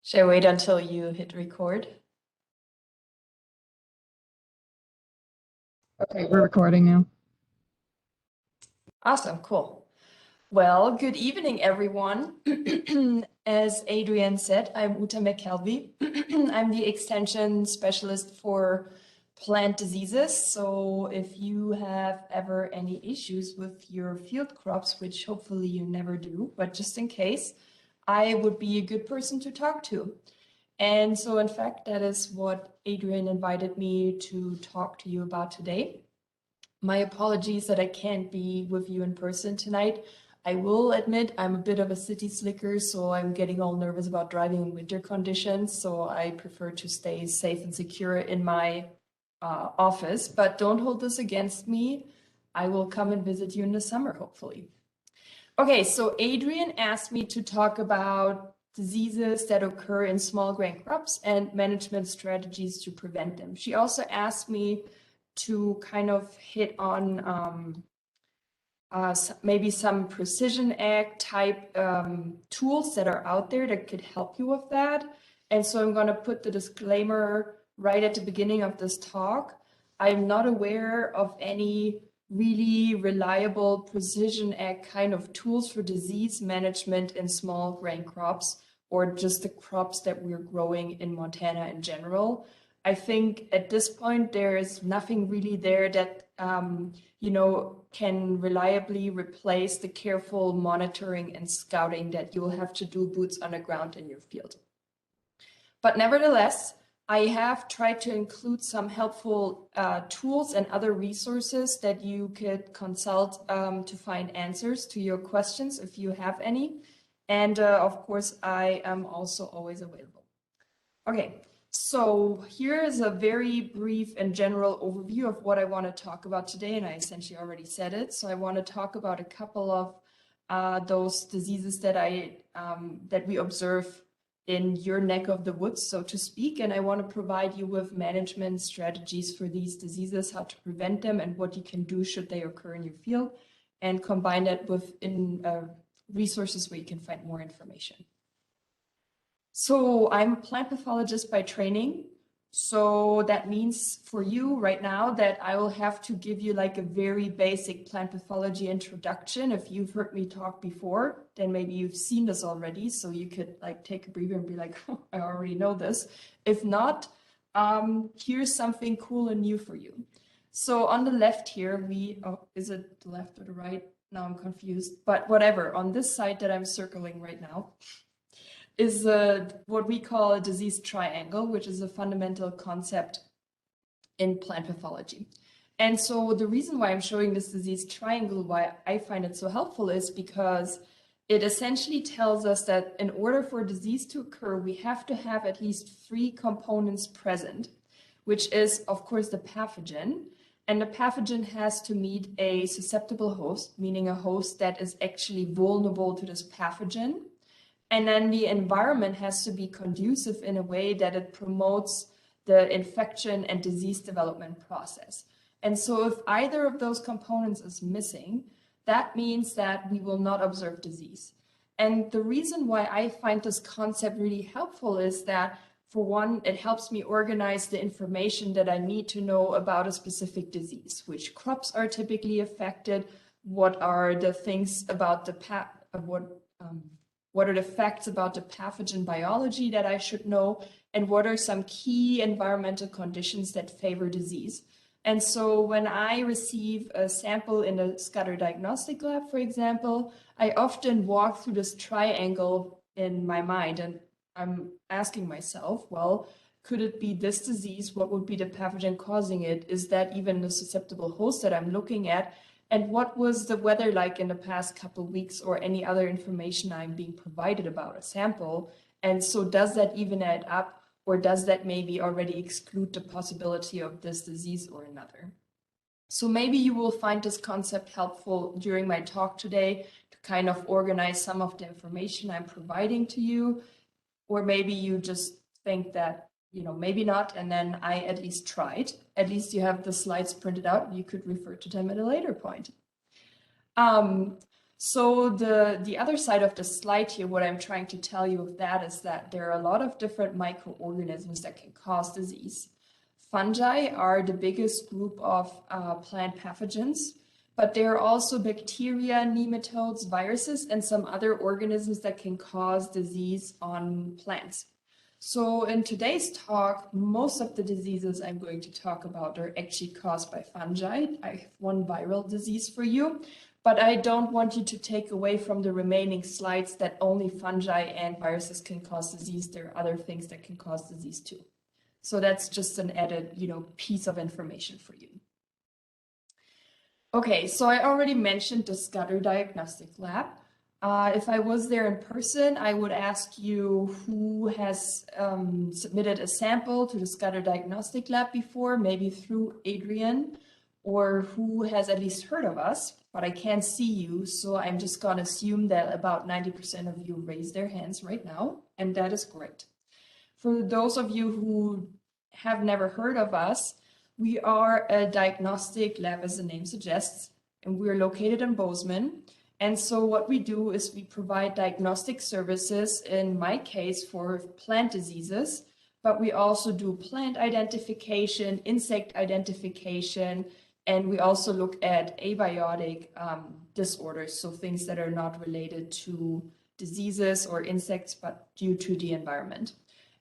Should I wait until you hit record? Okay, we're recording now. Awesome, cool. Well, good evening, everyone. As Adrian said, I'm Uta McKelvy. I'm the extension specialist for plant diseases. So if you have ever any issues with your field crops, which hopefully you never do, but just in case, I would be a good person to talk to. And so, in fact, that is what Adrian invited me to talk to you about today. My apologies that I can't be with you in person tonight. I will admit I'm a bit of a city slicker, so I'm getting all nervous about driving in winter conditions. So I prefer to stay safe and secure in my office, but don't hold this against me. I will come and visit you in the summer, hopefully. Okay, so Adrian asked me to talk about diseases that occur in small grain crops and management strategies to prevent them. She also asked me to kind of hit on maybe some precision ag type tools that are out there that could help you with that. And so I'm going to put the disclaimer right at the beginning of this talk. I'm not aware of any really reliable precision ag kind of tools for disease management in small grain crops or just the crops that we're growing in Montana in general. I think at this point, there is nothing really there that, can reliably replace the careful monitoring and scouting that you'll have to do boots on the ground in your field. But nevertheless, I have tried to include some helpful tools and other resources that you could consult to find answers to your questions if you have any. And of course, I am also always available. Okay, so here is a very brief and general overview of what I want to talk about today, and I essentially already said it. So I want to talk about a couple of those diseases that that we observe in your neck of the woods, so to speak, and I want to provide you with management strategies for these diseases, how to prevent them, and what you can do should they occur in your field, and combine that with resources where you can find more information. So I'm a plant pathologist by training. So that means for you right now that I will have to give you like a very basic plant pathology introduction. If you've heard me talk before, then maybe you've seen this already. So you could like take a breather and be like, oh, I already know this. If not, here's something cool and new for you. So on the left here, is it the left or the right? Now I'm confused, but whatever. On this side that I'm circling right now, is what we call a disease triangle, which is a fundamental concept in plant pathology. And so the reason why I'm showing this disease triangle, why I find it so helpful, is because it essentially tells us that in order for a disease to occur, we have to have at least 3 components present, which is, of course, the pathogen. And the pathogen has to meet a susceptible host, meaning a host that is actually vulnerable to this pathogen. And then the environment has to be conducive in a way that it promotes the infection and disease development process. And so if either of those components is missing, that means that we will not observe disease. And the reason why I find this concept really helpful is that, for one, it helps me organize the information that I need to know about a specific disease, which crops are typically affected, what are the things about the what are the facts about the pathogen biology that I should know, and what are some key environmental conditions that favor disease. And so when I receive a sample in the Scudder Diagnostic Lab, for example, I often walk through this triangle in my mind, and I'm asking myself, well, could it be this disease? What would be the pathogen causing it? Is that even the susceptible host that I'm looking at? And what was the weather like in the past couple of weeks, or any other information I'm being provided about a sample? And so does that even add up, or does that maybe already exclude the possibility of this disease or another? So maybe you will find this concept helpful during my talk today to kind of organize some of the information I'm providing to you, or maybe you just think that, maybe not, and then I at least tried. At least you have the slides printed out. You could refer to them at a later point. So the other side of the slide here, what I'm trying to tell you of that is that there are a lot of different microorganisms that can cause disease. Fungi are the biggest group of plant pathogens, but there are also bacteria, nematodes, viruses, and some other organisms that can cause disease on plants. So in today's talk, most of the diseases I'm going to talk about are actually caused by fungi. I have one viral disease for you, but I don't want you to take away from the remaining slides that only fungi and viruses can cause disease. There are other things that can cause disease too. So that's just an added, piece of information for you. Okay, so I already mentioned the Scudder Diagnostic Lab. If I was there in person, I would ask you who has submitted a sample to the Scudder Diagnostic Lab before, maybe through Adrian, or who has at least heard of us, but I can't see you, so I'm just going to assume that about 90% of you raise their hands right now, and that is great. For those of you who have never heard of us, we are a diagnostic lab, as the name suggests, and we're located in Bozeman. And so what we do is we provide diagnostic services, in my case, for plant diseases, but we also do plant identification, insect identification, and we also look at abiotic disorders, so things that are not related to diseases or insects, but due to the environment.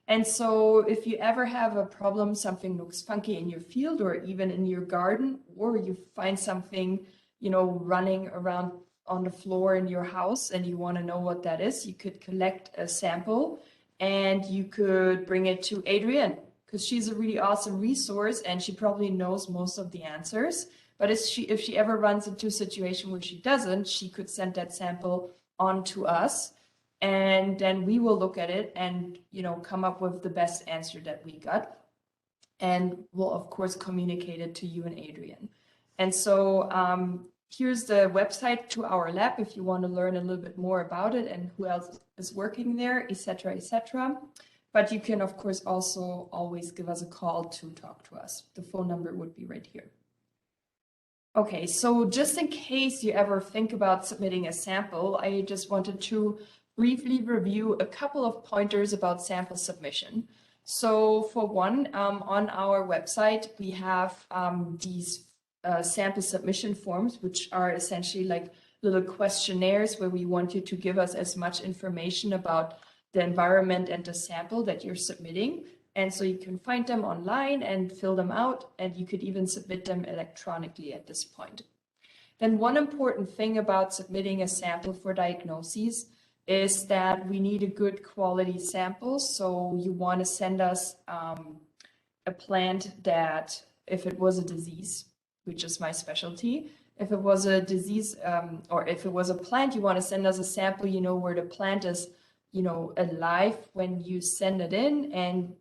And so if you ever have a problem, something looks funky in your field or even in your garden, or you find something, running around on the floor in your house and you want to know what that is, you could collect a sample and you could bring it to Adrienne, because she's a really awesome resource and she probably knows most of the answers. But if she ever runs into a situation where she doesn't, she could send that sample on to us, and then we will look at it and come up with the best answer that we got, and we'll of course communicate it to you and Adrienne. And so here's the website to our lab if you want to learn a little bit more about it and who else is working there, etc., etc. But you can of course also always give us a call to talk to us. The phone number would be right here. Okay, so just in case you ever think about submitting a sample, I just wanted to briefly review a couple of pointers about sample submission. So for one, on our website, we have these sample submission forms, which are essentially like little questionnaires where we want you to give us as much information about the environment and the sample that you're submitting. And so you can find them online and fill them out, and you could even submit them electronically at this point. Then one important thing about submitting a sample for diagnoses is that we need a good quality sample. So you want to send us a plant that, if it was a disease, which is my specialty, if it was a disease or if it was a plant, you want to send us a sample, where the plant is, alive when you send it in, and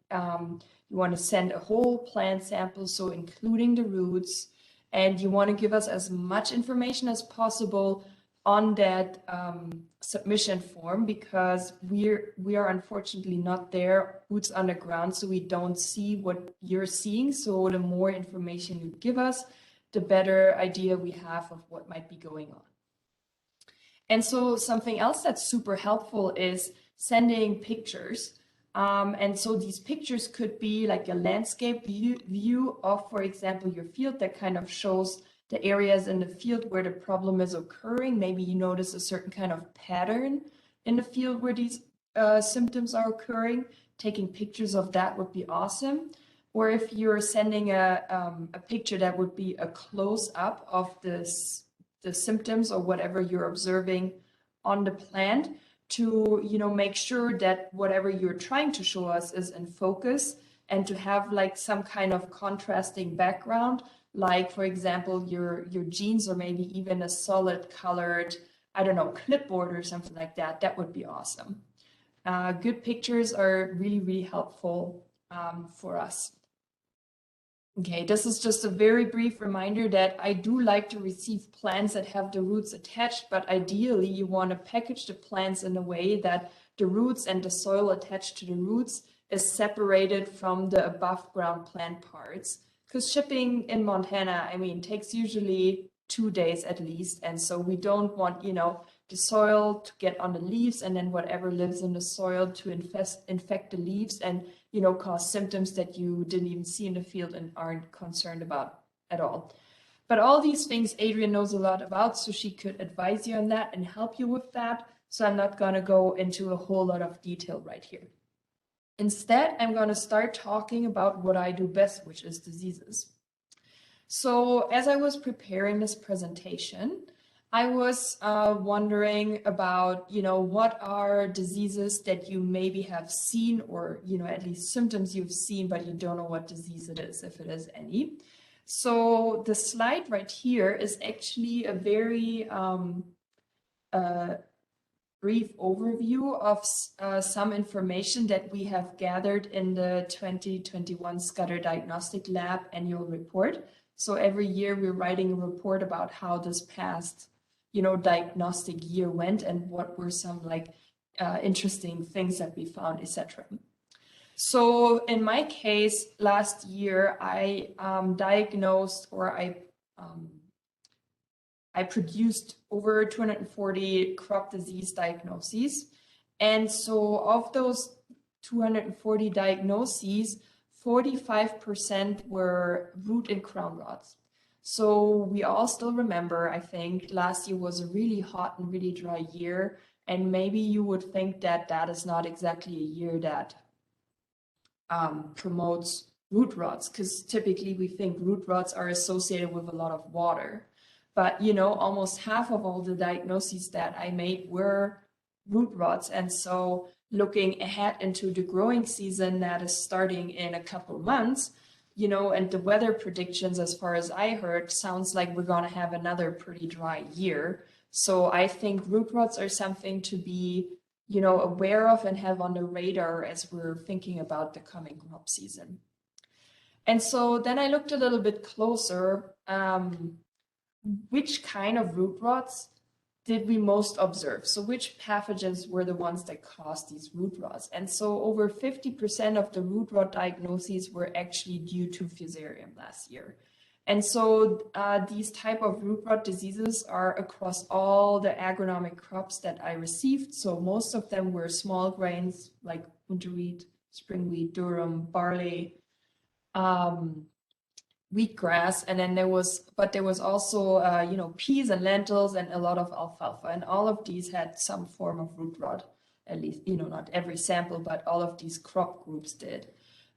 you want to send a whole plant sample, so including the roots, and you want to give us as much information as possible on that submission form, because we are unfortunately not there, boots on the ground, so we don't see what you're seeing. So the more information you give us, the better idea we have of what might be going on. And so something else that's super helpful is sending pictures. And so these pictures could be like a landscape view of, for example, your field that kind of shows the areas in the field where the problem is occurring. Maybe you notice a certain kind of pattern in the field where these symptoms are occurring. Taking pictures of that would be awesome. Or if you're sending a picture that would be a close-up of the symptoms or whatever you're observing on the plant, to make sure that whatever you're trying to show us is in focus, and to have like some kind of contrasting background, like for example your jeans, or maybe even a solid colored, I don't know, clipboard or something like that. That would be awesome. Good pictures are really, really helpful for us. Okay, this is just a very brief reminder that I do like to receive plants that have the roots attached, but ideally you want to package the plants in a way that the roots and the soil attached to the roots is separated from the above ground plant parts. Because shipping in Montana, takes usually 2 days at least. And so we don't want, the soil to get on the leaves, and then whatever lives in the soil to infect the leaves and, cause symptoms that you didn't even see in the field and aren't concerned about at all. But all these things Adrienne knows a lot about, so she could advise you on that and help you with that. So I'm not going to go into a whole lot of detail right here. Instead, I'm going to start talking about what I do best, which is diseases. So as I was preparing this presentation, I was wondering about, what are diseases that you maybe have seen, or, at least symptoms you've seen, but you don't know what disease it is, if it is any. So the slide right here is actually a very brief overview of some information that we have gathered in the 2021 Scudder Diagnostic Lab annual report. So every year we're writing a report about how this past, diagnostic year went and what were some interesting things that we found, etc. So in my case, last year I diagnosed, or I produced over 240 crop disease diagnoses. And so of those 240 diagnoses, 45% were root and crown rots. So we all still remember, I think, last year was a really hot and really dry year. And maybe you would think that that is not exactly a year that promotes root rots, because typically we think root rots are associated with a lot of water. But, almost half of all the diagnoses that I made were root rots. And so looking ahead into the growing season that is starting in a couple months, and the weather predictions, as far as I heard, sounds like we're going to have another pretty dry year. So I think root rots are something to be, aware of and have on the radar as we're thinking about the coming crop season. And so then I looked a little bit closer. Which kind of root rots did we most observe? So which pathogens were the ones that caused these root rots? And so over 50% of the root rot diagnoses were actually due to Fusarium last year. And so these type of root rot diseases are across all the agronomic crops that I received. So most of them were small grains like winter wheat, spring wheat, durum, barley, wheatgrass, and then there was also peas and lentils and a lot of alfalfa, and all of these had some form of root rot, at least, not every sample, but all of these crop groups did.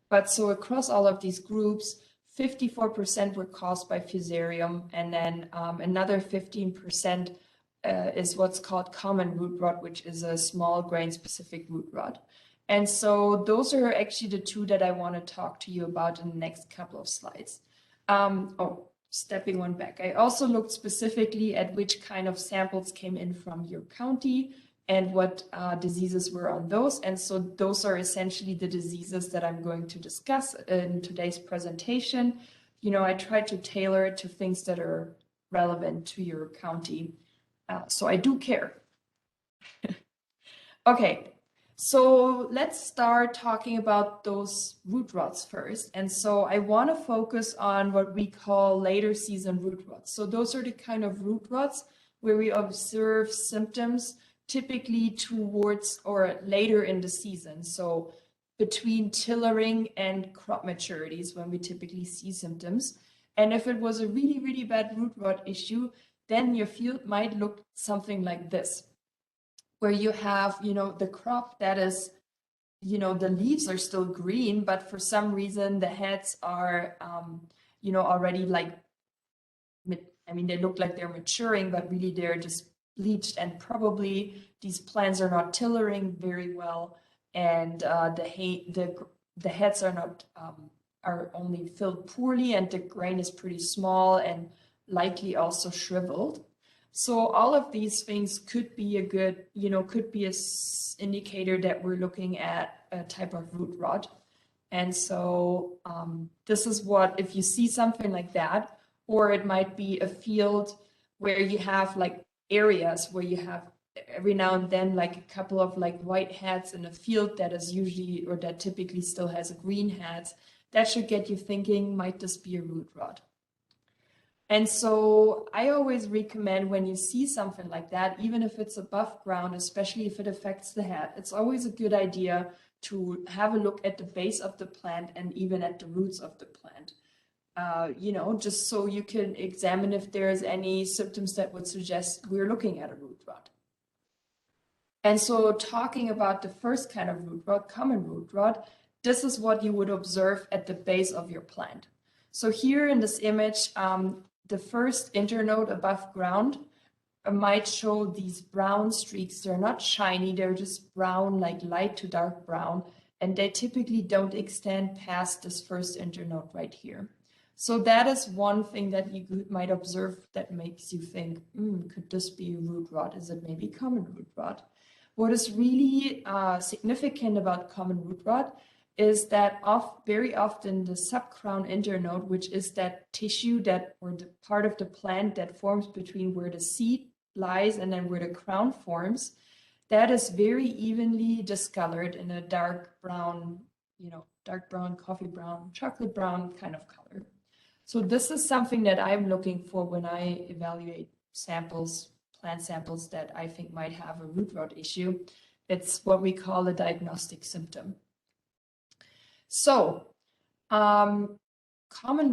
But so across all of these groups, 54% were caused by Fusarium, and then another 15% is what's called common root rot, which is a small grain specific root rot. And so those are actually the two that I want to talk to you about in the next couple of slides. Stepping one back, I also looked specifically at which kind of samples came in from your county and what diseases were on those. And so those are essentially the diseases that I'm going to discuss in today's presentation. I tried to tailor it to things that are relevant to your county. So I do care. Okay. So let's start talking about those root rots first. And so I want to focus on what we call later season root rots. So those are the kind of root rots where we observe symptoms typically towards or later in the season. So between tillering and crop maturities when we typically see symptoms. And if it was a really, really bad root rot issue, then your field might look something like this, where you have, the crop that is, the leaves are still green, but for some reason the heads are, already they look like they're maturing, but really they're just bleached, and probably these plants are not tillering very well, and the heads are not are only filled poorly, and the grain is pretty small and likely also shriveled. So all of these things could be a good, could be an indicator that we're looking at a type of root rot. And so this is what, if you see something like that, or it might be a field where you have areas where you have every now and then a couple of white heads in a field that is usually, or that typically still has green heads, that should get you thinking, might this be a root rot? And so I always recommend when you see something like that, even if it's above ground, especially if it affects the head, it's always a good idea to have a look at the base of the plant and even at the roots of the plant. Just so you can examine if there's any symptoms that would suggest we're looking at a root rot. And so talking about the first kind of root rot, common root rot, this is what you would observe at the base of your plant. So here in this image, the first internode above ground might show these brown streaks. They're not shiny, they're just brown, like light to dark brown, and they typically don't extend past this first internode right here. So that is one thing that you might observe that makes you think, could this be root rot? Is it maybe common root rot? What is really significant about common root rot is that very often the subcrown internode, which is that tissue or the part of the plant that forms between where the seed lies and then where the crown forms, that is very evenly discolored in a dark brown, coffee brown, chocolate brown kind of color. So this is something that I'm looking for when I evaluate plant samples that I think might have a root rot issue. It's what we call a diagnostic symptom. So common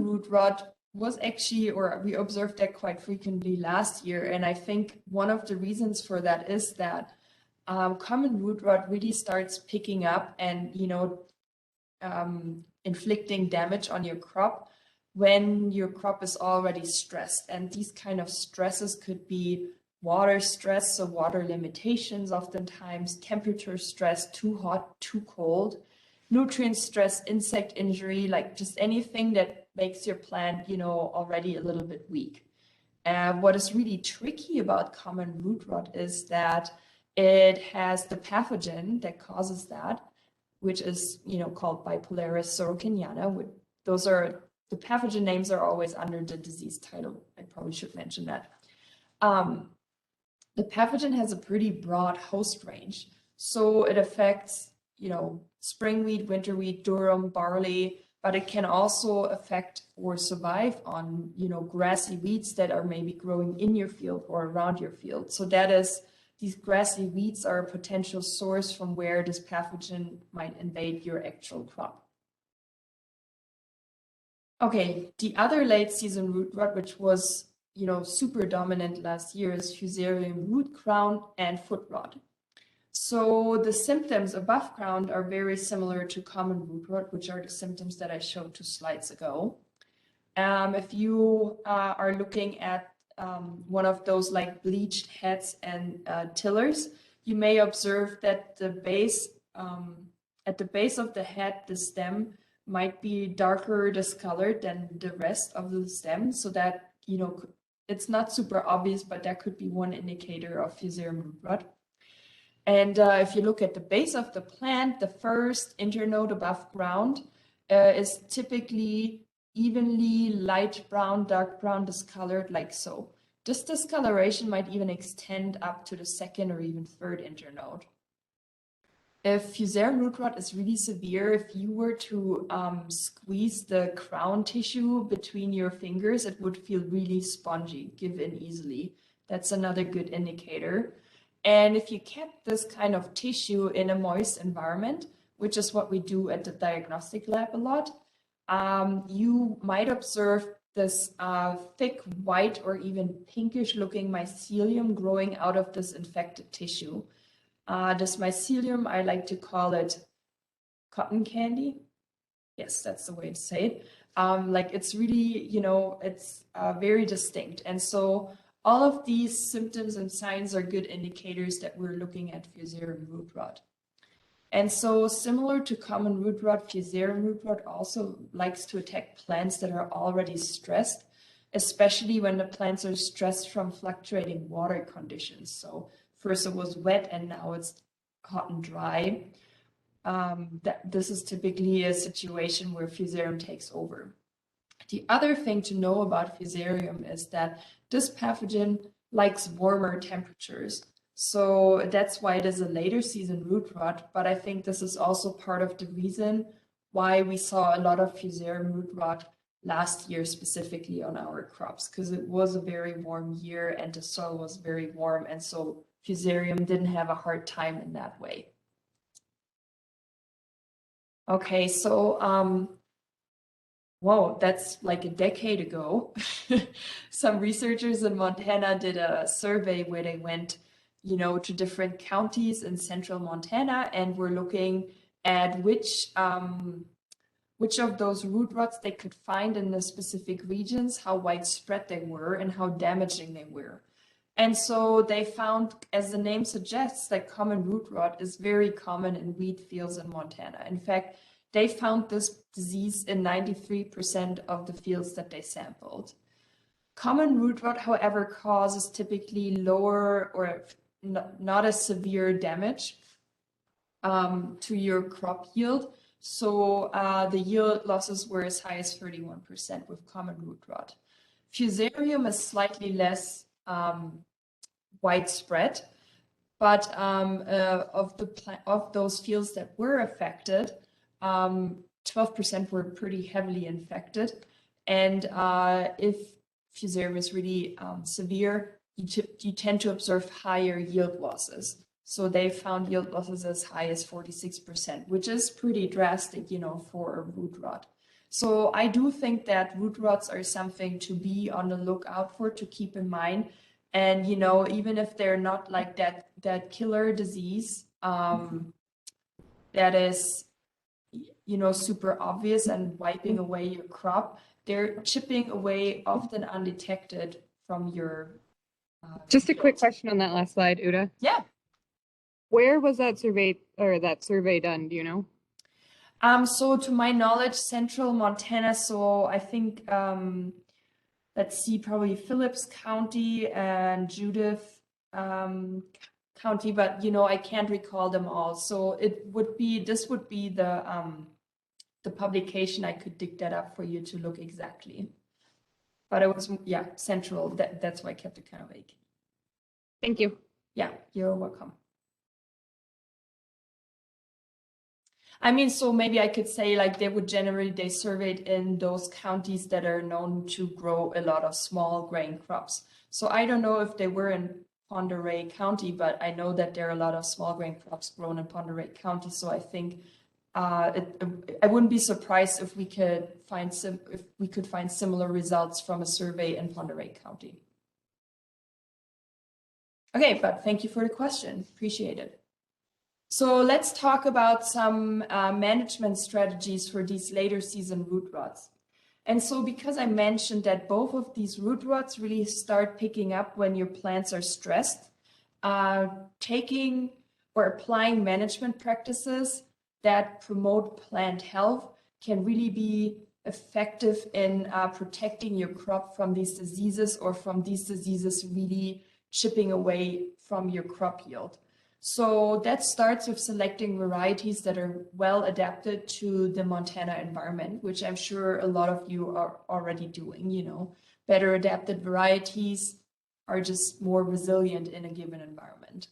root rot was actually, or we observed that quite frequently last year. And I think one of the reasons for that is that common root rot really starts picking up and, inflicting damage on your crop when your crop is already stressed. And these kind of stresses could be water stress, so water limitations oftentimes, temperature stress, too hot, too cold, nutrient stress, insect injury, like just anything that makes your plant, already a little bit weak. What is really tricky about common root rot is that it has the pathogen that causes that, which is, called by Polaris Sorkinana. The pathogen names are always under the disease title. I probably should mention that. The pathogen has a pretty broad host range. So it affects, spring wheat, winter wheat, durum, barley, but it can also affect or survive on, grassy weeds that are maybe growing in your field or around your field. So these grassy weeds are a potential source from where this pathogen might invade your actual crop. Okay, the other late season root rot, which was, super dominant last year, is Fusarium root crown and foot rot. So the symptoms above ground are very similar to common root rot, which are the symptoms that I showed 2 slides ago. If you are looking at one of those like bleached heads and tillers, you may observe that at the base of the head, the stem might be darker discolored than the rest of the stem, so that, it's not super obvious, but that could be one indicator of Fusarium root rot. And if you look at the base of the plant, the first internode above ground is typically evenly light brown, dark brown discolored, like so. This discoloration might even extend up to the second or even third internode. If Fusarium root rot is really severe, if you were to squeeze the crown tissue between your fingers, it would feel really spongy, give in easily. That's another good indicator. And if you kept this kind of tissue in a moist environment, which is what we do at the Diagnostic Lab a lot, you might observe this thick white or even pinkish looking mycelium growing out of this infected tissue. This mycelium, I like to call it cotton candy. Yes, that's the way to say it. It's really, it's very distinct. And so all of these symptoms and signs are good indicators that we're looking at Fusarium root rot. And so similar to common root rot, Fusarium root rot also likes to attack plants that are already stressed, especially when the plants are stressed from fluctuating water conditions. So first it was wet and now it's hot and dry. This is typically a situation where Fusarium takes over. The other thing to know about Fusarium is that this pathogen likes warmer temperatures. So that's why it is a later season root rot, but I think this is also part of the reason why we saw a lot of Fusarium root rot last year specifically on our crops, because it was a very warm year and the soil was very warm, and so Fusarium didn't have a hard time in that way. Okay, so whoa, that's like a decade ago. Some researchers in Montana did a survey where they went, to different counties in central Montana and were looking at which of those root rots they could find in the specific regions, how widespread they were, and how damaging they were. And so they found, as the name suggests, that common root rot is very common in wheat fields in Montana. In fact, they found this disease in 93% of the fields that they sampled. Common root rot, however, causes typically lower or not as severe damage to your crop yield. So the yield losses were as high as 31% with common root rot. Fusarium is slightly less widespread, but of those fields that were affected, 12% were pretty heavily infected. And if Fusarium is really severe, you tend to observe higher yield losses. So they found yield losses as high as 46%, which is pretty drastic, for a root rot. So I do think that root rots are something to be on the lookout for, to keep in mind. And, even if they're not like that killer disease that is, super obvious and wiping away your crop, they're chipping away often undetected from your Just a quick question on that last slide, Uta. Yeah. Where was that survey done? Do you know? So to my knowledge, central Montana. So I think, let's see, probably Phillips County and Judith County, but I can't recall them all. So this would be the publication. I could dig that up for you to look exactly. But it was, central. That's why I kept it kind of vague. Thank you. Yeah, you're welcome. I mean, so maybe I could say like they surveyed in those counties that are known to grow a lot of small grain crops. So I don't know if they were in Pondera County, but I know that there are a lot of small grain crops grown in Pondera County. So I think I wouldn't be surprised if we could find similar results from a survey in Pondera County. Okay, but thank you for the question. Appreciate it. So let's talk about some management strategies for these later season root rots. And so because I mentioned that both of these root rots really start picking up when your plants are stressed, taking or applying management practices that promote plant health can really be effective in protecting your crop from these diseases, or from these diseases really chipping away from your crop yield. So that starts with selecting varieties that are well adapted to the Montana environment, which I'm sure a lot of you are already doing. Better adapted varieties are just more resilient in a given environment.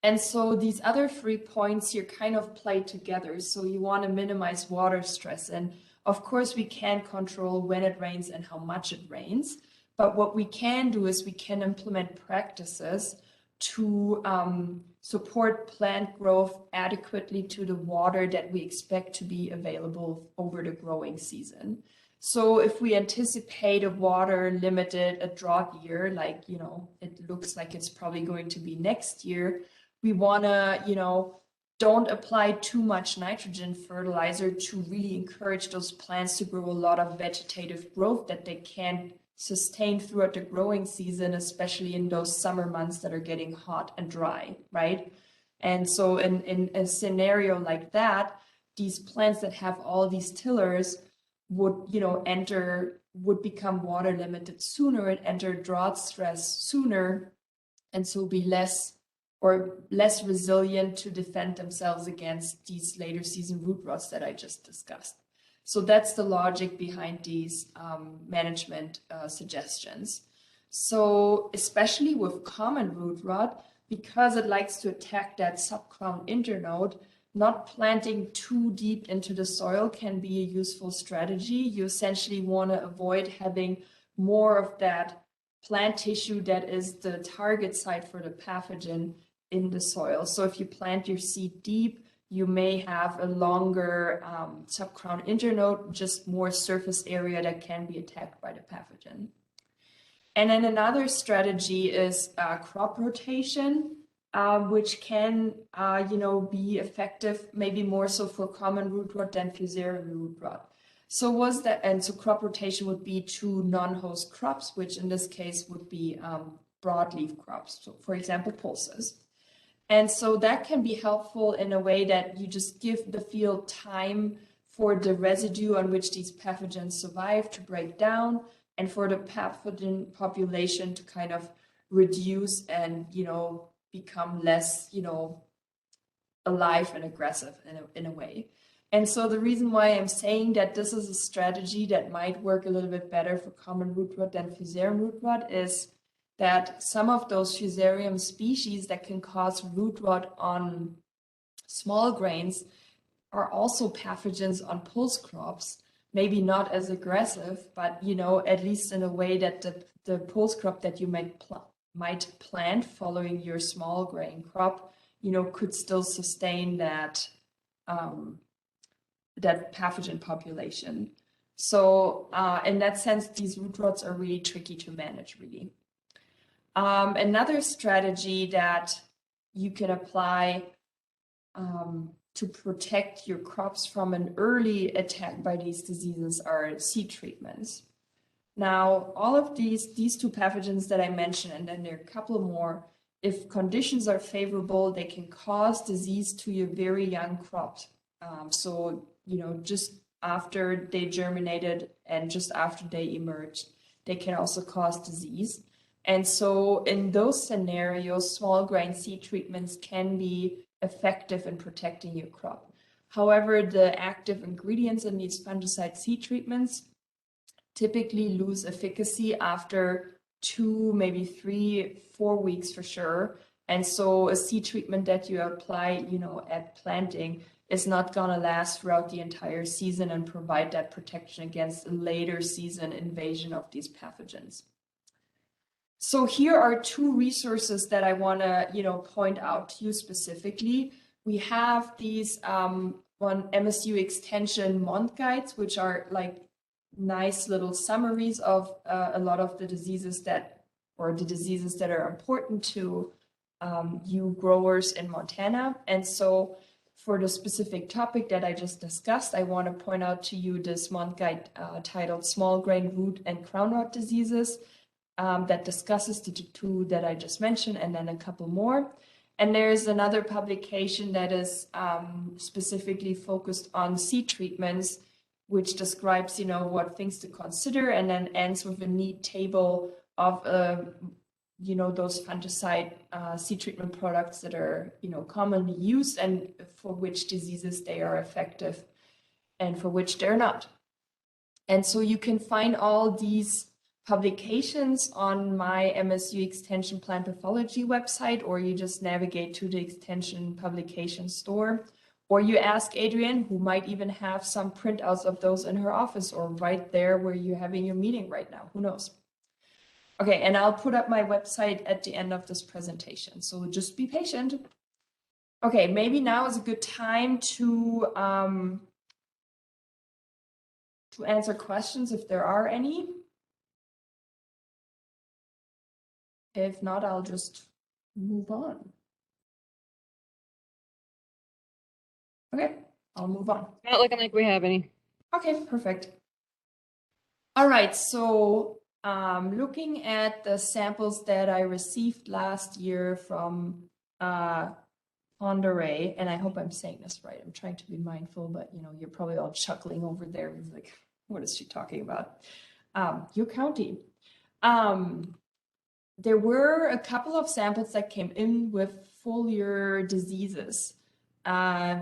And so these other 3 points here kind of play together. So you want to minimize water stress. And of course, we can't control when it rains and how much it rains. But what we can do is we can implement practices to support plant growth adequately to the water that we expect to be available over the growing season. So if we anticipate a water limited, a drought year, like, it looks like it's probably going to be next year, we want to, don't apply too much nitrogen fertilizer to really encourage those plants to grow a lot of vegetative growth that they can sustain throughout the growing season, especially in those summer months that are getting hot and dry, right? And so in a scenario like that, these plants that have all these tillers would, would become water limited sooner and enter drought stress sooner, and so be less resilient to defend themselves against these later season root rots that I just discussed. So that's the logic behind these management suggestions. So especially with common root rot, because it likes to attack that subcrown internode, not planting too deep into the soil can be a useful strategy. You essentially want to avoid having more of that plant tissue that is the target site for the pathogen in the soil. So if you plant your seed deep, you may have a longer subcrown internode, just more surface area that can be attacked by the pathogen. And then another strategy is crop rotation, which can, be effective, maybe more so for common root rot than Fusarium root rot. So crop rotation would be to non-host crops, which in this case would be broadleaf crops. So for example, pulses. And so that can be helpful in a way that you just give the field time for the residue on which these pathogens survive to break down, and for the pathogen population to kind of reduce and, become less, alive and aggressive in a way. And so the reason why I'm saying that this is a strategy that might work a little bit better for common root rot than Fusarium root rot is that some of those Fusarium species that can cause root rot on small grains are also pathogens on pulse crops. Maybe not as aggressive, but at least in a way that the pulse crop that you might plant following your small grain crop, could still sustain that that pathogen population. So in that sense, these root rots are really tricky to manage, really. Another strategy that you can apply to protect your crops from an early attack by these diseases are seed treatments. Now, all of these two pathogens that I mentioned, and then there are a couple more, if conditions are favorable, they can cause disease to your very young crops. So, just after they germinated and just after they emerged, they can also cause disease. And so in those scenarios, small grain seed treatments can be effective in protecting your crop. However, the active ingredients in these fungicide seed treatments typically lose efficacy after 2, maybe 3, 4 weeks for sure. And so a seed treatment that you apply, at planting is not going to last throughout the entire season and provide that protection against a later season invasion of these pathogens. So here are 2 resources that I want to, point out to you specifically. We have these MSU Extension month guides, which are like nice little summaries of a lot of the diseases that are important to you growers in Montana. And so for the specific topic that I just discussed, I want to point out to you this month guide titled Small Grain Root and Crown Rot Diseases. That discusses the 2 that I just mentioned, and then a couple more. And there's another publication that is specifically focused on seed treatments, which describes, what things to consider, and then ends with a neat table of, those fungicide seed treatment products that are, commonly used and for which diseases they are effective and for which they're not. And so you can find all these publications on my MSU Extension Plant Pathology website, or you just navigate to the Extension publication store, or you ask Adrienne, who might even have some printouts of those in her office or right there where you're having your meeting right now, who knows. Okay, and I'll put up my website at the end of this presentation, so just be patient. Okay, maybe now is a good time to answer questions if there are any. If not, I'll just move on. Okay, I'll move on. Not looking like we have any. Okay, perfect. All right, so looking at the samples that I received last year from Pondera, and I hope I'm saying this right. I'm trying to be mindful, but you're probably all chuckling over there. It's like, what is she talking about? Your county. There were a couple of samples that came in with foliar diseases,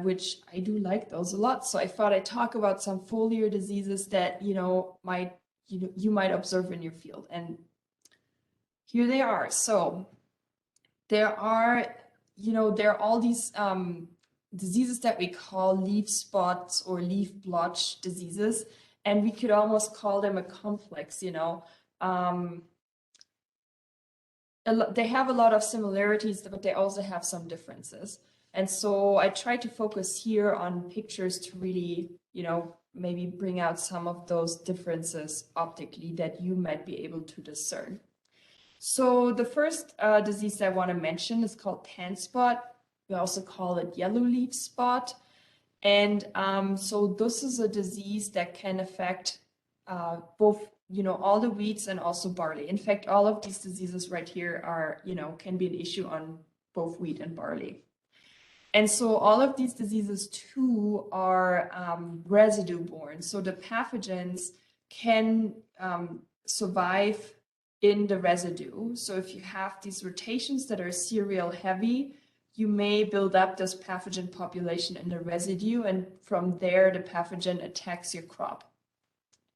which I do like those a lot. So I thought I'd talk about some foliar diseases that you might observe in your field. And here they are. So there are all these diseases that we call leaf spots or leaf blotch diseases, and we could almost call them a complex, you know. They have a lot of similarities, but they also have some differences. And so I try to focus here on pictures to really, you know, maybe bring out some of those differences optically that you might be able to discern. So the first disease I want to mention is called tan spot. We also call it yellow leaf spot. And so this is a disease that can affect both, you know, all the wheats and also barley. In fact, all of these diseases right here are, you know, can be an issue on both wheat and barley. And so all of these diseases too are residue borne. So the pathogens can survive in the residue. So if you have these rotations that are cereal heavy, you may build up this pathogen population in the residue, and from there the pathogen attacks your crop.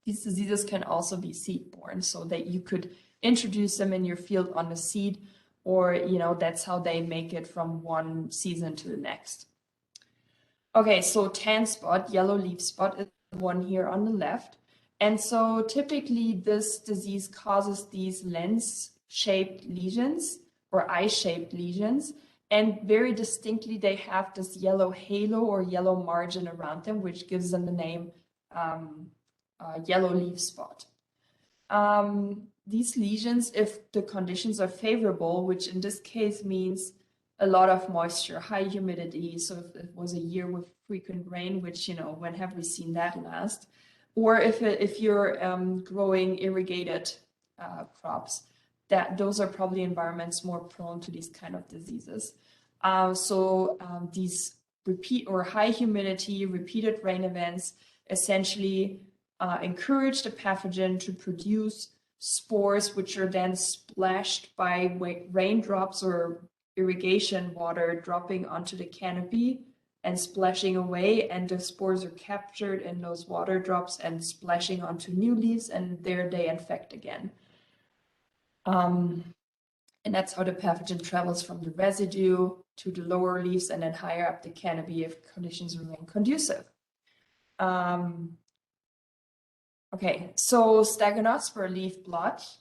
These diseases can also be seed-borne, so that you could introduce them in your field on the seed, or, you know, that's how they make it from one season to the next. Okay, so tan spot, yellow leaf spot, is the one here on the left. And so typically this disease causes these lens-shaped lesions or eye-shaped lesions. And very distinctly, they have this yellow halo or yellow margin around them, which gives them the name yellow leaf spot. These lesions, if the conditions are favorable, which in this case means a lot of moisture, high humidity, so if it was a year with frequent rain, which, you know, when have we seen that last? Or if you're growing irrigated crops, those are probably environments more prone to these kind of diseases. These repeat or high humidity, repeated rain events essentially encourage the pathogen to produce spores, which are then splashed by raindrops or irrigation water dropping onto the canopy and splashing away, and the spores are captured in those water drops and splashing onto new leaves, and there they infect again. And that's how the pathogen travels from the residue to the lower leaves and then higher up the canopy if conditions remain conducive. Okay, so Staganospora leaf blotch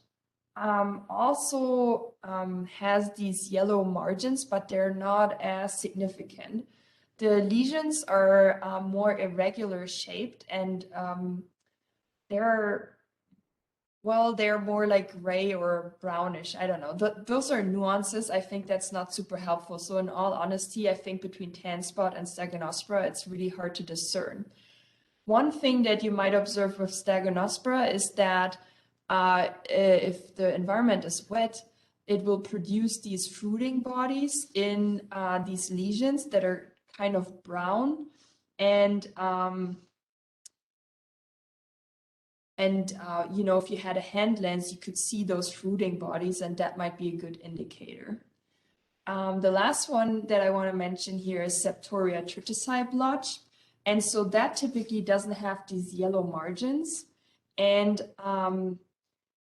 also has these yellow margins, but they're not as significant. The lesions are more irregular shaped, and they're more like gray or brownish. I don't know. Those are nuances. I think that's not super helpful. So in all honesty, I think between tan spot and Staganospora, it's really hard to discern. One thing that you might observe with Staganospora is that if the environment is wet, it will produce these fruiting bodies in these lesions that are kind of brown, and you know, if you had a hand lens, you could see those fruiting bodies, and that might be a good indicator. The last one that I want to mention here is Septoria Triticy blotch. And so that typically doesn't have these yellow margins, and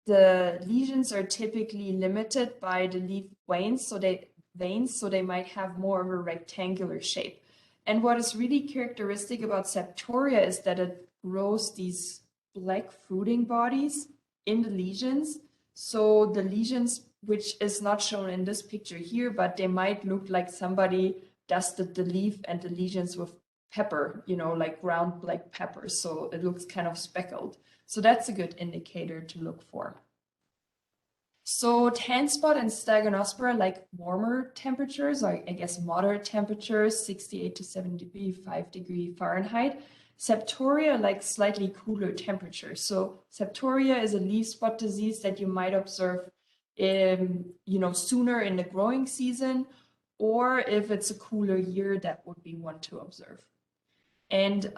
the lesions are typically limited by the leaf veins, so they might have more of a rectangular shape. And what is really characteristic about Septoria is that it grows these black fruiting bodies in the lesions. So the lesions, which is not shown in this picture here, but they might look like somebody dusted the leaf and the lesions with pepper, you know, like ground black pepper. So it looks kind of speckled. So that's a good indicator to look for. So tan spot and Staganospora like warmer temperatures, or I guess moderate temperatures, 68 to 75 degree Fahrenheit. Septoria like slightly cooler temperatures. So Septoria is a leaf spot disease that you might observe you know, sooner in the growing season, or if it's a cooler year, that would be one to observe. And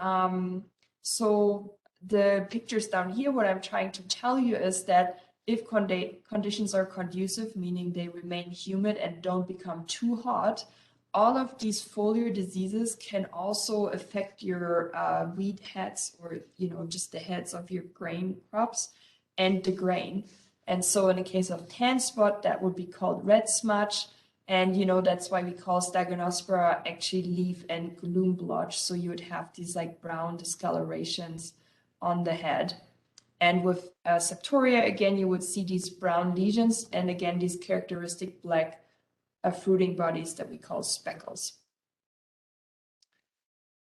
so the pictures down here, what I'm trying to tell you is that if conditions are conducive, meaning they remain humid and don't become too hot, all of these foliar diseases can also affect your weed heads, or, you know, just the heads of your grain crops and the grain. And so in the case of tan spot, that would be called red smudge. And, that's why we call Staganospora actually leaf and gloom blotch. So you would have these like brown discolorations on the head. And with Septoria, again, you would see these brown lesions and again, these characteristic black fruiting bodies that we call speckles.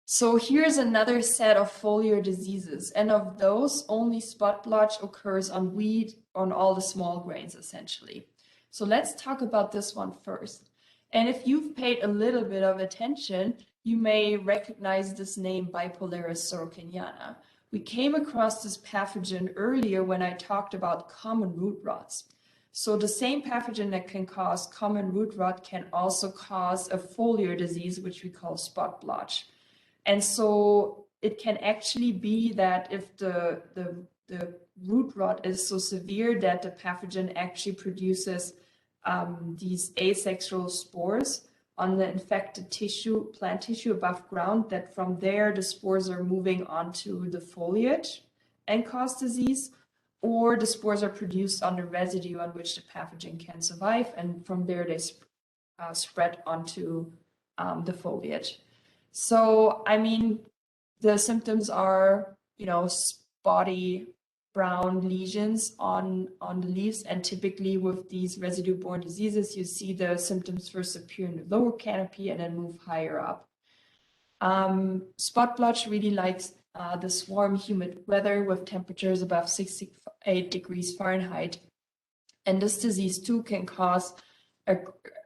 So here's another set of foliar diseases. And of those, only spot blotch occurs on wheat, on all the small grains, essentially. So let's talk about this one first. And if you've paid a little bit of attention, you may recognize this name by Polaris Sorkinana. We came across this pathogen earlier when I talked about common root rots. So the same pathogen that can cause common root rot can also cause a foliar disease, which we call spot blotch. And so it can actually be that if the root rot is so severe that the pathogen actually produces these asexual spores on the infected tissue, plant tissue above ground, that from there the spores are moving onto the foliage and cause disease, or the spores are produced on the residue on which the pathogen can survive, and from there they spread onto the foliage. So, I mean, the symptoms are, spotty brown lesions on the leaves, and typically with these residue-borne diseases, you see the symptoms first appear in the lower canopy and then move higher up. Spot blotch really likes this warm, humid weather with temperatures above 68 degrees Fahrenheit. And this disease too can cause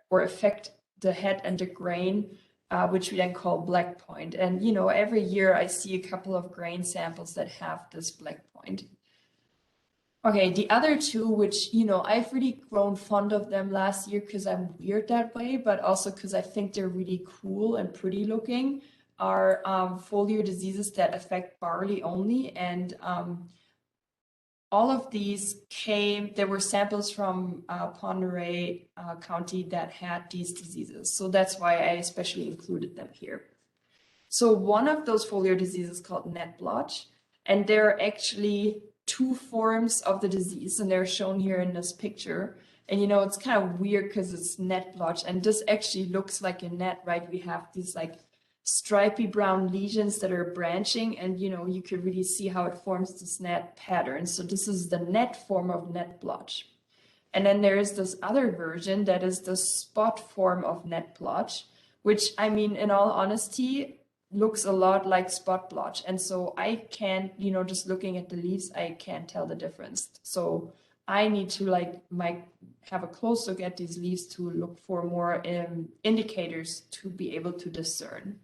or affect the head and the grain, which we then call black point. And, every year I see a couple of grain samples that have this black point. Okay, the other two, which, I've really grown fond of them last year because I'm weird that way, but also because I think they're really cool and pretty looking, are foliar diseases that affect barley only. And all of these there were samples from Pondera County that had these diseases. So that's why I especially included them here. So one of those foliar diseases is called net blotch, and there are actually two forms of the disease, and they're shown here in this picture. And it's kind of weird because it's net blotch, and this actually looks like a net, right? We have these like stripy brown lesions that are branching, and you could really see how it forms this net pattern. So this is the net form of net blotch. And then there is this other version that is the spot form of net blotch, which, I mean, in all honesty, looks a lot like spot blotch. And so I can't, just looking at the leaves, I can't tell the difference. So I need to have a close look at these leaves to look for more indicators to be able to discern.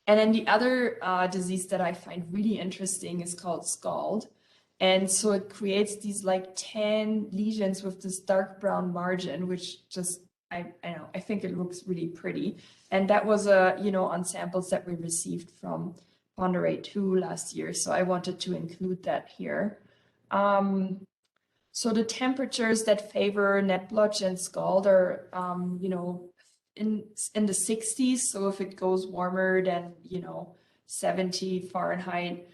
And then the other disease that I find really interesting is called scald. And so it creates these like tan lesions with this dark brown margin, which just, I think it looks really pretty. And that was, on samples that we received from Pondera 2 last year. So I wanted to include that here. So the temperatures that favor net blotch and scald are, in the 60s. So if it goes warmer than, 70 Fahrenheit,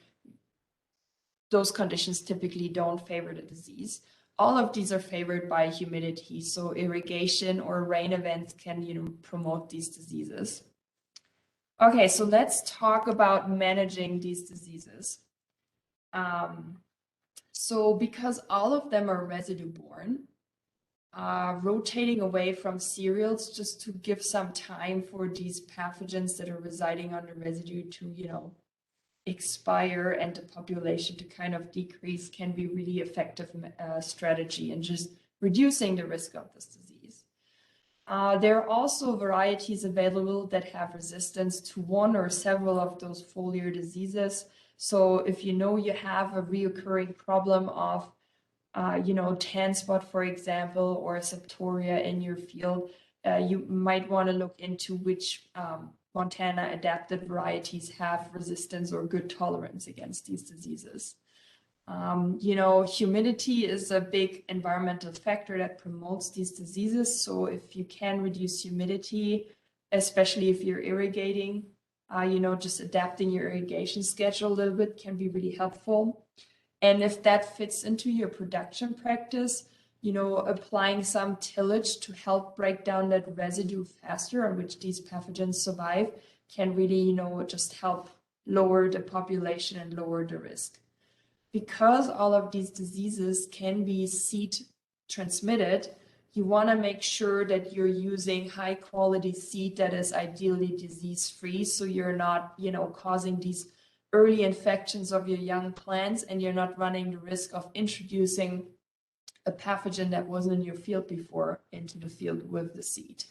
those conditions typically don't favor the disease. All of these are favored by humidity. So irrigation or rain events can, promote these diseases. Okay, so let's talk about managing these diseases. So because all of them are residue-borne, rotating away from cereals just to give some time for these pathogens that are residing on the residue to, expire and the population to kind of decrease can be really effective strategy in just reducing the risk of this disease. There are also varieties available that have resistance to one or several of those foliar diseases. So if you have a reoccurring problem of tan spot, for example, or Septoria in your field, you might want to look into which Montana adapted varieties have resistance or good tolerance against these diseases. Humidity is a big environmental factor that promotes these diseases. So if you can reduce humidity, especially if you're irrigating, just adapting your irrigation schedule a little bit can be really helpful. And if that fits into your production practice, applying some tillage to help break down that residue faster on which these pathogens survive can really, just help lower the population and lower the risk. Because all of these diseases can be seed transmitted, you want to make sure that you're using high quality seed that is ideally disease free. So you're not, causing these early infections of your young plants, and you're not running the risk of introducing a pathogen that wasn't in your field before into the field with the seed.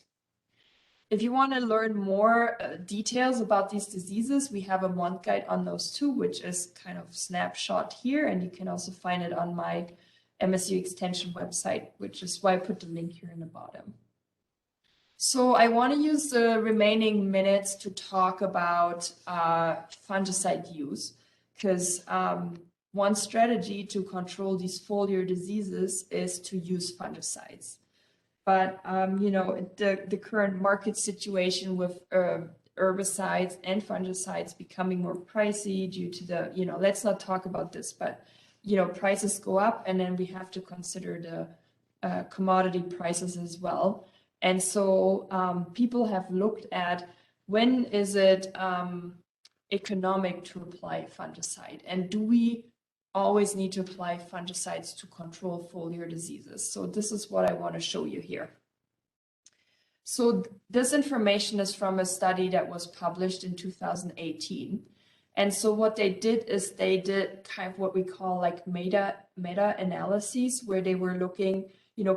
If you want to learn more details about these diseases, we have a month guide on those too, which is kind of snapshot here, and you can also find it on my MSU Extension website, which is why I put the link here in the bottom. So I want to use the remaining minutes to talk about fungicide use, because one strategy to control these foliar diseases is to use fungicides. But, the current market situation with herbicides and fungicides becoming more pricey due to the, let's not talk about this, but, prices go up, and then we have to consider the commodity prices as well. And so people have looked at when is it economic to apply fungicide, and do we always need to apply fungicides to control foliar diseases? So this is what I want to show you here. So this information is from a study that was published in 2018. And so what they did is they did kind of what we call like meta-analyses, where they were looking,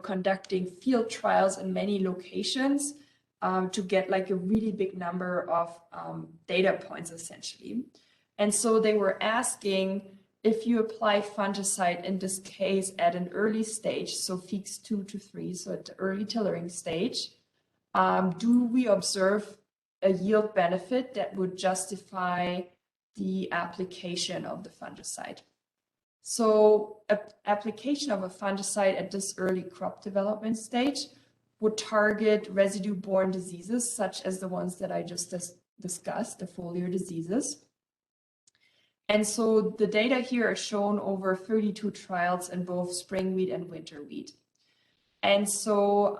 conducting field trials in many locations to get like a really big number of data points essentially. And so they were asking, if you apply fungicide, in this case at an early stage, so weeks 2 to 3, so at the early tillering stage, do we observe a yield benefit that would justify the application of the fungicide? So application of a fungicide at this early crop development stage would target residue-borne diseases, such as the ones that I just discussed, the foliar diseases. And so the data here are shown over 32 trials in both spring wheat and winter wheat. And so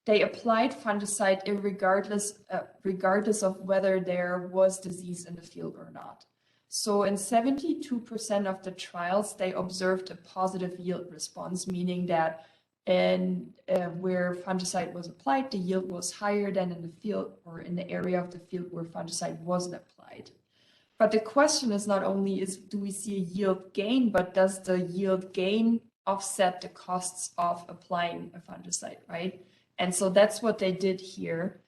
they applied fungicide regardless of whether there was disease in the field or not. So in 72% of the trials, they observed a positive yield response, meaning that where fungicide was applied, the yield was higher than in the field or in the area of the field where fungicide wasn't applied. But the question is not only do we see a yield gain, but does the yield gain offset the costs of applying a fungicide, right? And so that's what they did here.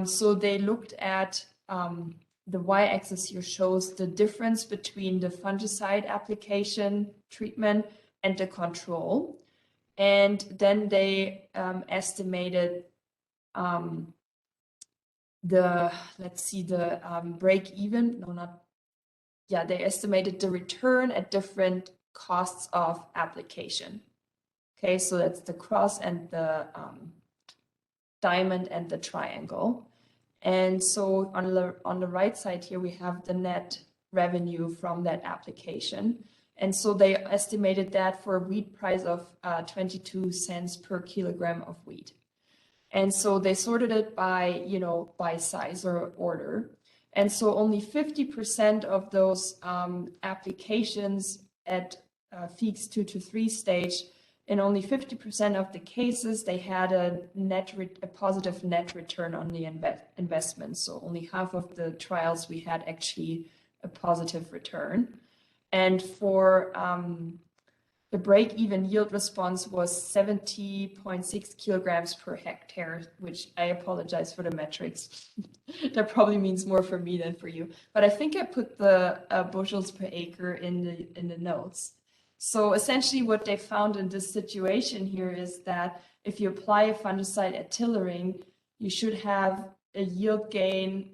So they looked at the y-axis here shows the difference between the fungicide application treatment and the control. And then they estimated they estimated the return at different costs of application. Okay, so that's the cross and the diamond and the triangle. And so on the right side here, we have the net revenue from that application. And so they estimated that for a wheat price of 22 cents per kilogram of wheat. And so they sorted it by, by size or order. And so only 50% of those applications at weeks 2 to 3 stage, in only 50% of the cases, they had a positive net return on the investment. So only half of the trials we had actually a positive return. And for the break-even yield response was 70.6 kilograms per hectare, which I apologize for the metrics. That probably means more for me than for you. But I think I put the bushels per acre in the notes. So essentially what they found in this situation here is that if you apply a fungicide at tillering, you should have a yield gain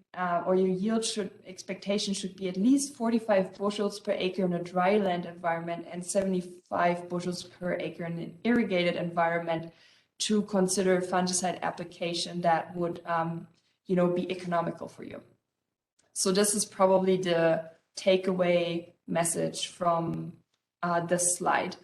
or your yield expectation should be at least 45 bushels per acre in a dry land environment and 75 bushels per acre in an irrigated environment to consider fungicide application that would be economical for you. So this is probably the takeaway message from this slide.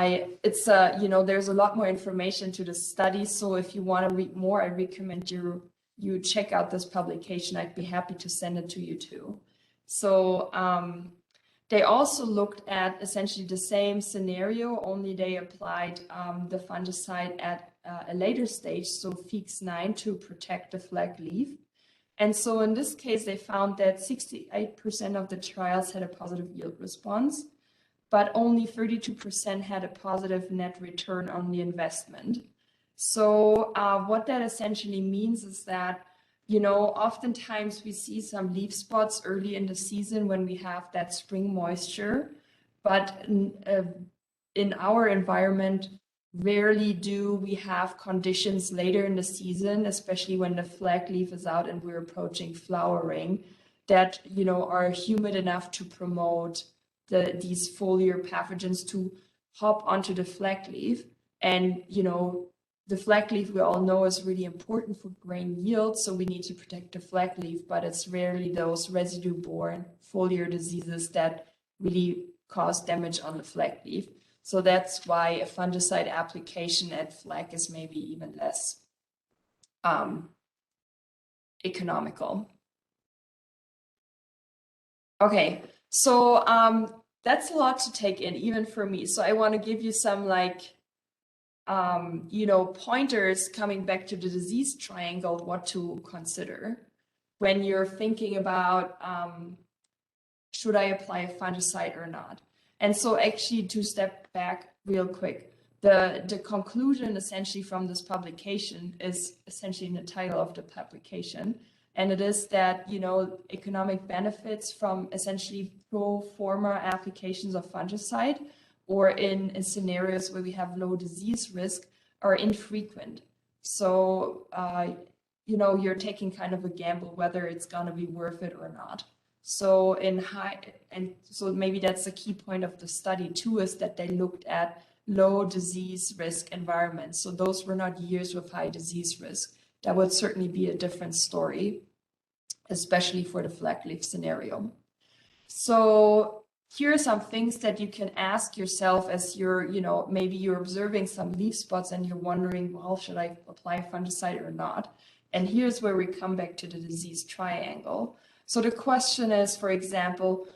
there's a lot more information to the study. So if you want to read more, I recommend you check out this publication. I'd be happy to send it to you too. So they also looked at essentially the same scenario, only they applied the fungicide at a later stage, so Feeks 9, to protect the flag leaf. And so in this case, they found that 68% of the trials had a positive yield response, but only 32% had a positive net return on the investment. So what that essentially means is that, oftentimes we see some leaf spots early in the season when we have that spring moisture, but in our environment, rarely do we have conditions later in the season, especially when the flag leaf is out and we're approaching flowering, that, are humid enough to promote these foliar pathogens to hop onto the flag leaf. And, the flag leaf, we all know, is really important for grain yield, so we need to protect the flag leaf, but it's rarely those residue-borne foliar diseases that really cause damage on the flag leaf. So that's why a fungicide application at flag is maybe even less economical. Okay, so that's a lot to take in, even for me. So I want to give you some pointers coming back to the disease triangle, what to consider when you're thinking about should I apply a fungicide or not. And so actually, to step back real quick, the conclusion essentially from this publication is essentially in the title of the publication. And it is that, economic benefits from essentially pro forma applications of fungicide or in scenarios where we have low disease risk are infrequent. So, you're taking kind of a gamble whether it's going to be worth it or not. So so maybe that's a key point of the study too, is that they looked at low disease risk environments. So those were not years with high disease risk. That would certainly be a different story, especially for the flag leaf scenario. So here are some things that you can ask yourself as you're, maybe you're observing some leaf spots and you're wondering, well, should I apply a fungicide or not? And here's where we come back to the disease triangle. So the question is, for example,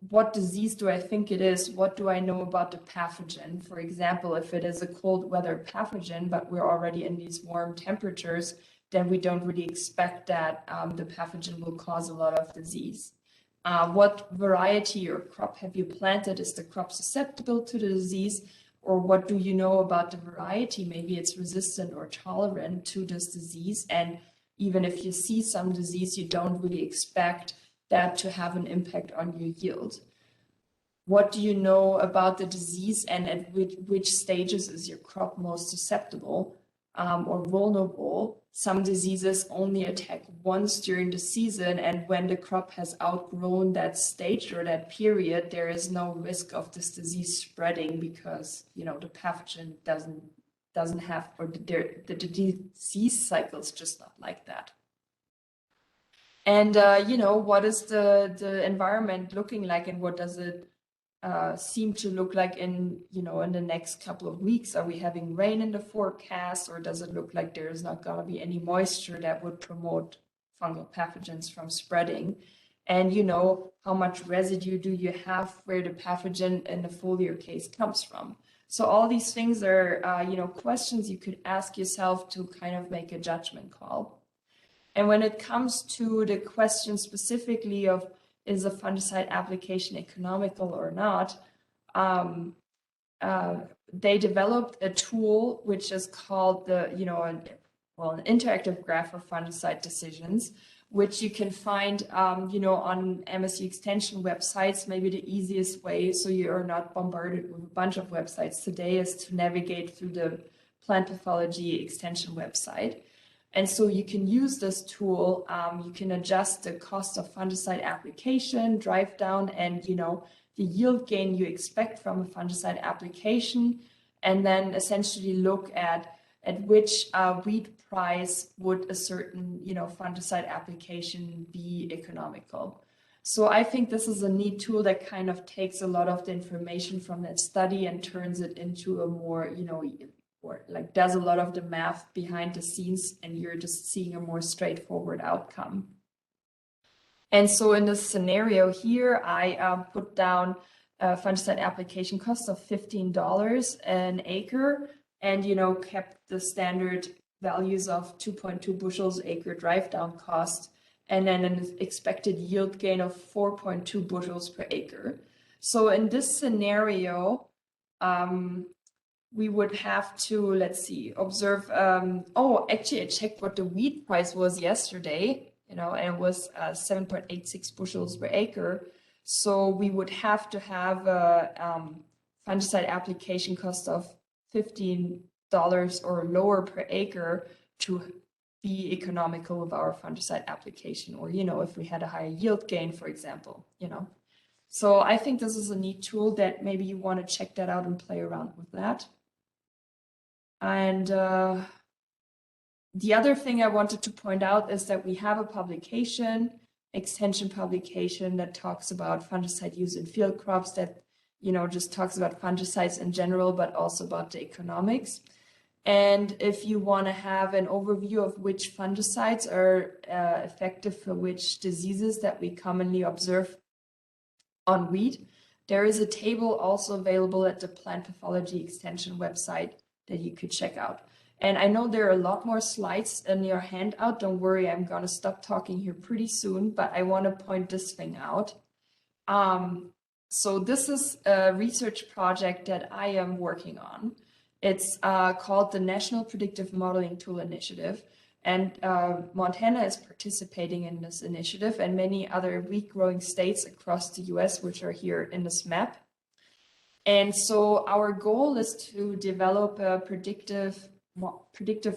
what disease do I think it is? What do I know about the pathogen? For example, if it is a cold weather pathogen, but we're already in these warm temperatures, then we don't really expect that the pathogen will cause a lot of disease. What variety or crop have you planted? Is the crop susceptible to the disease? Or what do you know about the variety? Maybe it's resistant or tolerant to this disease. And even if you see some disease, you don't really expect that to have an impact on your yield. What do you know about the disease, and at which stages is your crop most susceptible or vulnerable? Some diseases only attack once during the season, and when the crop has outgrown that stage or that period, there is no risk of this disease spreading because, the pathogen doesn't have, or the disease cycle is just not like that. And, what is the environment looking like, and what does it seem to look like in the next couple of weeks? Are we having rain in the forecast, or does it look like there is not going to be any moisture that would promote fungal pathogens from spreading? And, how much residue do you have where the pathogen in the foliar case comes from? So all these things are, questions you could ask yourself to kind of make a judgment call. And when it comes to the question specifically of, is a fungicide application economical or not, they developed a tool which is called an interactive graph for fungicide decisions, which you can find, on MSU Extension websites. Maybe the easiest way, so you are not bombarded with a bunch of websites today, is to navigate through the Plant Pathology Extension website. And so you can use this tool. You can adjust the cost of fungicide application, drive down, and the yield gain you expect from a fungicide application, and then essentially look at which wheat price would a certain fungicide application be economical. So I think this is a neat tool that kind of takes a lot of the information from that study and turns it into a more, or like does a lot of the math behind the scenes, and you're just seeing a more straightforward outcome. And so in this scenario here, I put down a fungicide application cost of $15 an acre, and kept the standard values of 2.2 bushels acre drive down cost, and then an expected yield gain of 4.2 bushels per acre. So in this scenario, we would have to, let's see, observe, oh, actually I checked what the wheat price was yesterday, and it was 7.86 bushels per acre. So we would have to have a fungicide application cost of $15 or lower per acre to be economical with our fungicide application, or, if we had a higher yield gain, for example, So I think this is a neat tool that maybe you want to check that out and play around with that. And the other thing I wanted to point out is that we have a publication, extension publication, that talks about fungicide use in field crops, that, just talks about fungicides in general, but also about the economics. And if you want to have an overview of which fungicides are effective for which diseases that we commonly observe on wheat, there is a table also available at the Plant Pathology Extension website that you could check out. And I know there are a lot more slides in your handout. Don't worry, I'm going to stop talking here pretty soon, but I want to point this thing out. So this is a research project that I am working on. It's called the National Predictive Modeling Tool Initiative. And Montana is participating in this initiative, and many other wheat growing states across the US, which are here in this map. And so our goal is to develop predictive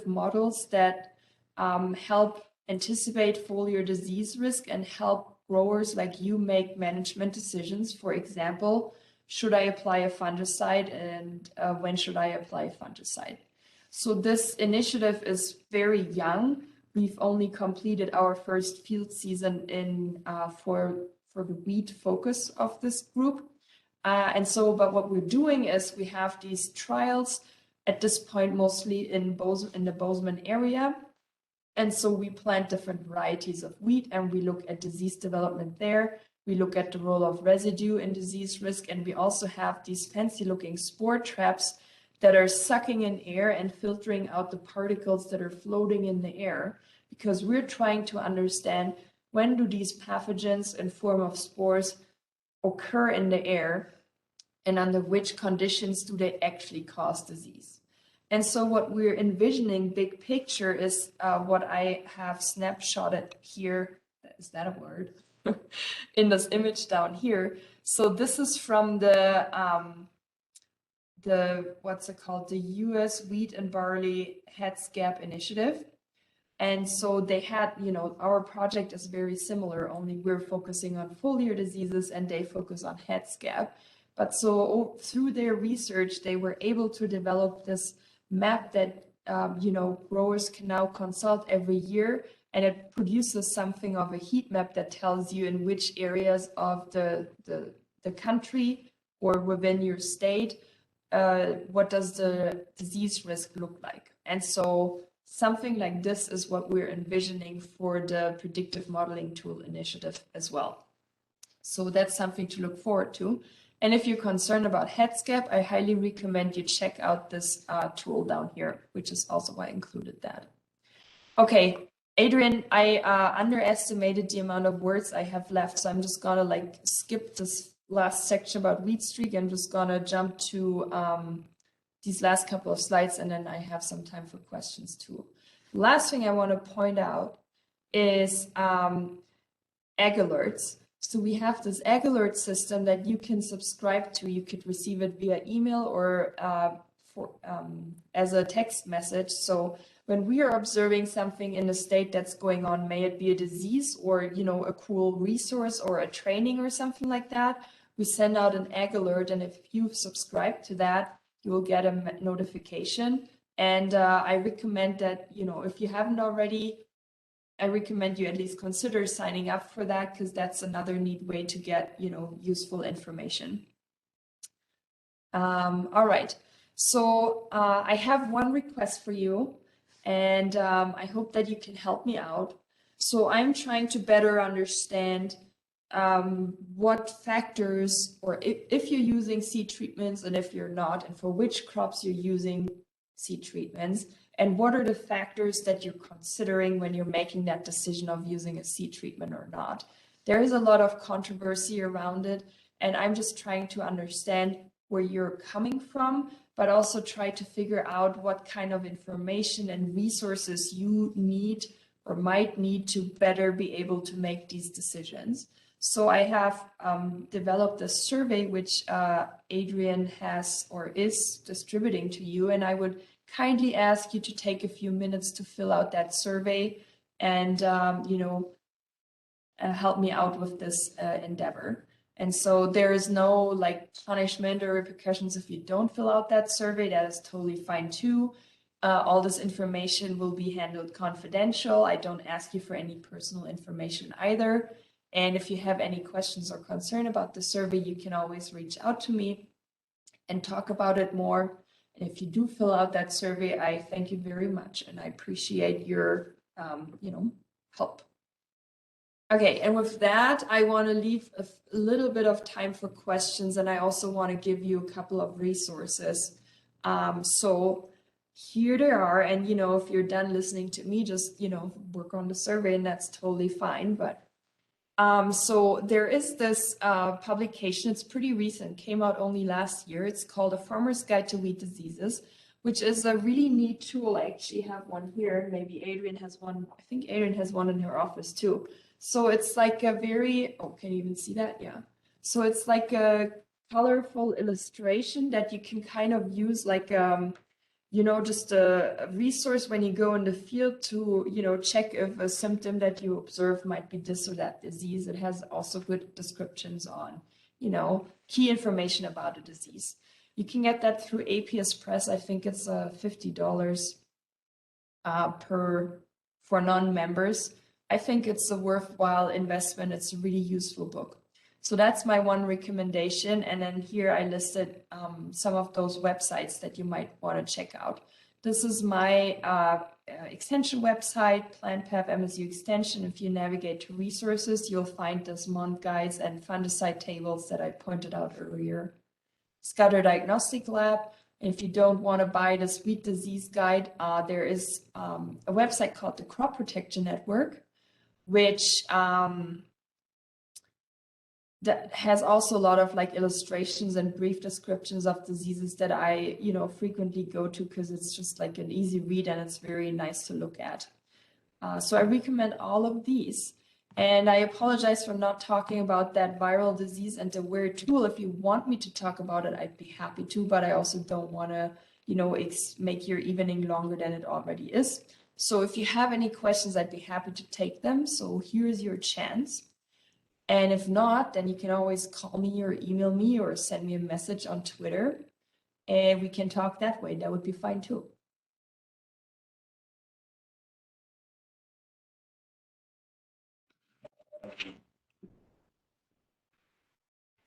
models that help anticipate foliar disease risk and help growers like you make management decisions. For example, should I apply a fungicide, and when should I apply a fungicide? So this initiative is very young. We've only completed our first field season for the wheat focus of this group. But what we're doing is we have these trials at this point, mostly in the Bozeman area. And so we plant different varieties of wheat, and we look at disease development there. We look at the role of residue in disease risk, and we also have these fancy looking spore traps that are sucking in air and filtering out the particles that are floating in the air, because we're trying to understand, when do these pathogens in form of spores occur in the air, and under which conditions do they actually cause disease. And so what we're envisioning, big picture, is what I have snapshotted here. Is that a word? In this image down here. So this is from the what's it called? The US Wheat and Barley Heads Gap Initiative. And so they had, our project is very similar, only we're focusing on foliar diseases and they focus on heads gap. But so through their research, they were able to develop this map that, growers can now consult every year, and it produces something of a heat map that tells you in which areas of the country or within your state, what does the disease risk look like. And so something like this is what we're envisioning for the Predictive Modeling Tool Initiative as well. So that's something to look forward to. And if you're concerned about heads gap, I highly recommend you check out this tool down here, which is also why I included that. Okay, Adrian, I underestimated the amount of words I have left, so I'm just gonna skip this last section about wheat streak. I'm just gonna jump to these last couple of slides, and then I have some time for questions too. Last thing I want to point out is egg alerts. So we have this egg alert system that you can subscribe to. You could receive it via email or as a text message. So when we are observing something in the state that's going on, may it be a disease or a cool resource or a training or something like that, we send out an egg alert, and if you've subscribed to that, you will get a notification. And I recommend that, if you haven't already, I recommend you at least consider signing up for that, because that's another neat way to get, useful information. All right, so I have one request for you, and I hope that you can help me out. So I'm trying to better understand what factors, or if you're using seed treatments and if you're not, and for which crops you're using seed treatments, and what are the factors that you're considering when you're making that decision of using a seed treatment or not. There is a lot of controversy around it, and I'm just trying to understand where you're coming from, but also try to figure out what kind of information and resources you need or might need to better be able to make these decisions. So I have developed a survey which Adrian has or is distributing to you, and I would kindly ask you to take a few minutes to fill out that survey and help me out with this endeavor. And so there is no like punishment or repercussions if you don't fill out that survey. That is totally fine too. All this information will be handled confidential. I don't ask you for any personal information either. And if you have any questions or concern about the survey, you can always reach out to me and talk about it more. And if you do fill out that survey, I thank you very much, and I appreciate your, help. Okay, and with that, I want to leave a little bit of time for questions, and I also want to give you a couple of resources. So here they are, and if you're done listening to me, just work on the survey, and that's totally fine. But so there is this publication, it's pretty recent, came out only last year. It's called A Farmer's Guide to Wheat Diseases, which is a really neat tool. I actually have one here. Maybe Adrian has one. I think Adrian has one in her office too. So it's like a very, can you even see that? Yeah. So it's like a colorful illustration that you can kind of use like, just a resource when you go in the field to, check if a symptom that you observe might be this or that disease. It has also good descriptions on, key information about a disease. You can get that through APS Press. I think it's $50 for non-members. I think it's a worthwhile investment. It's a really useful book. So that's my one recommendation. And then here I listed some of those websites that you might want to check out. This is my extension website, Plant Path MSU Extension. If you navigate to resources, you'll find this month guides and fungicide tables that I pointed out earlier. Scatter Diagnostic Lab. If you don't want to buy this wheat disease guide, there is a website called the Crop Protection Network, which that has also a lot of like illustrations and brief descriptions of diseases that I, frequently go to because it's just like an easy read and it's very nice to look at. So I recommend all of these. And I apologize for not talking about that viral disease and the weird tool. If you want me to talk about it, I'd be happy to, but I also don't want to, make your evening longer than it already is. So if you have any questions, I'd be happy to take them. So here's your chance. And if not, then you can always call me or email me or send me a message on Twitter, and we can talk that way. That would be fine too.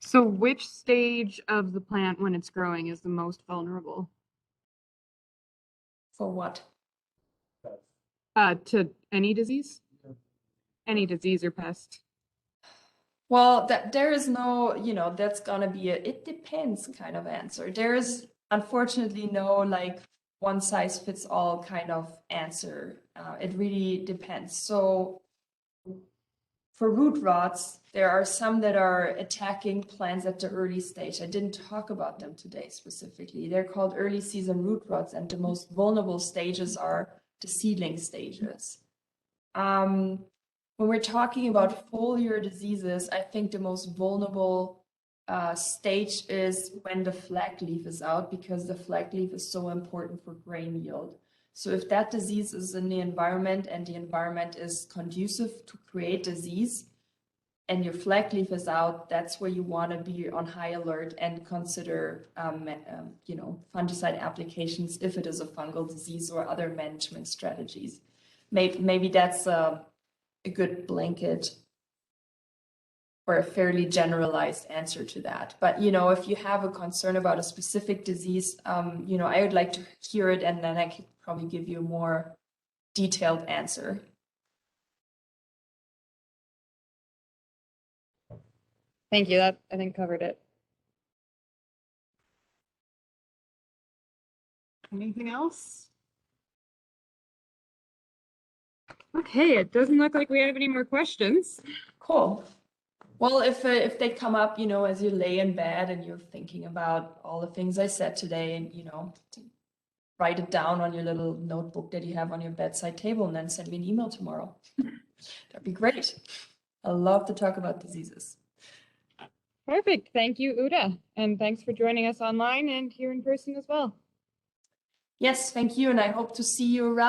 So which stage of the plant when it's growing is the most vulnerable? For what? To any disease? Any disease or pest? Well, there is no, that's gonna be it depends kind of answer. There is unfortunately no like one size fits all kind of answer. It really depends. So for root rots, there are some that are attacking plants at the early stage. I didn't talk about them today specifically. They're called early season root rots, and the most vulnerable stages are the seedling stages. When we're talking about foliar diseases, I think the most vulnerable stage is when the flag leaf is out, because the flag leaf is so important for grain yield. So if that disease is in the environment and the environment is conducive to create disease and your flag leaf is out, that's where you want to be on high alert and consider, fungicide applications if it is a fungal disease or other management strategies. Maybe that's a good blanket or a fairly generalized answer to that. But, you know, if you have a concern about a specific disease, you know, I would like to hear it, and then I could probably give you a more detailed answer. Thank you. That, I think, covered it. Anything else? Okay, it doesn't look like we have any more questions. Cool. Well, if they come up, you know, as you lay in bed and you're thinking about all the things I said today, and, you know, write it down on your little notebook that you have on your bedside table, and then send me an email tomorrow. That'd be great. I love to talk about diseases. Perfect. Thank you, Uta. And thanks for joining us online and here in person as well. Yes, thank you. And I hope to see you around.